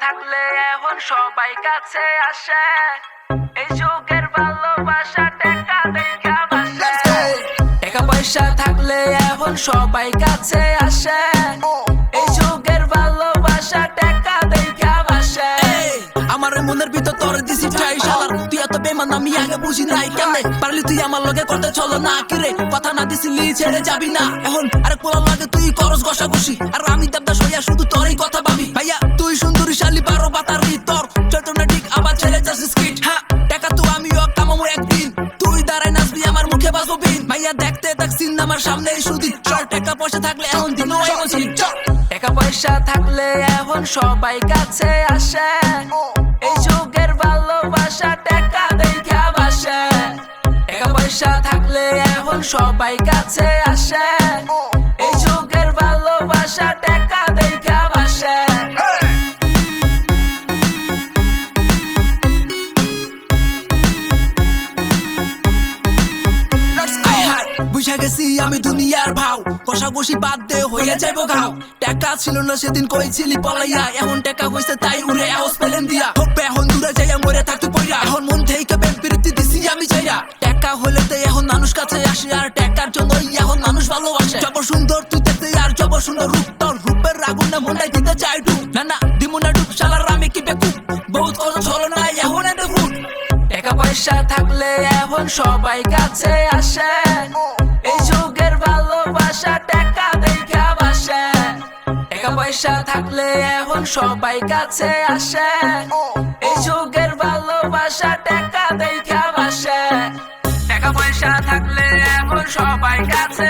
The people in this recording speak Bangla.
থাকলে এখন সবাই কাছে আসে, এই যুগের ভালোবাসা টাকা দেখা বাসে। টাকা পয়সা থাকলে এখন সবাই কাছে আসে, এই যুগের ভালোবাসা টাকা দেখা বাসে। আমার মনের ভিতর তোর দিছি ঠাই শালার, তুই এত বেমান আমি আগে বুঝি নাই। কেমনে পারলি তুই আমার লগে করতে চলো না কিরে, কথা না দিছিলি ছেড়ে যাবি না। এখন আরেক পোলার লাগে তুই করস ঘষাঘষি, আর আমি দেবদাস হইয়া শুধু তোরই কথা ভাবি। ভাইয়া তুই সুন্দরী শালি বারো বাতারি, তোর চৈতন্য ঠিক আবার ছেড়ে যাস স্কিট। হ্যাঁ টাকা তো আমিও কামাবো একদিন, তুই দাঁড়ায় নাচবি আমার মুখে বাজবো বিন। ভাইয়া দেখতে দেখছিন আমার সামনে সুদি, চল টাকা পয়সা থাকলে এখন দিন টাকা পয়সা থাকলে এখন সবাই কাছে আসে, এই যুগের ভালোবাসা টাকা দেখা বাসে। টাকা পয়সা থাকলে এখন সবাই কাছে আসে, এই যুগের ভালোবাসা টাকা দেখা বাসে। বুঝা গেছি আমি দুনিয়ার ভাও, কষাকষি বাদ দে হইয়া যাইব ঘাও। টাকা ছিল না সেদিন কইছিলি পলাইয়া, এখন টাকা হইছে তাই উড়ে আওয়াজ পেলেন দিয়া। হোপে এখন দূরে যাইয়া মরে থাকতে পইরা, এখন মন থেকে বেম্পিরিতি দিছি আমি যাইয়া। টাকা হইলে তো এখন মানুষ কাছে আসে, আর টাকার জন্যই এখন মানুষ ভালোবাসে। জব সুন্দর তুই দেখতে আর জব সুন্দর রূপ, তোর রূপের আগুন না মনটাই দিতে চাই ডুব। না না দিমুনা ডুব শালার আমি কি বেকুব, বহুত কথা ছলো না এখন এনে ফুট। টাকা পয়সা থাকলে এখন সবাই কাছে আসে, এই যুগের ভালোবাসা টাকা দেখা বাসে। টাকা পয়সা থাকলে এখন সবাই কাছে আসে, এই যুগের ভালোবাসা টাকা দেখা বাসে। টাকা পয়সা থাকলে এখন সবাই কাছে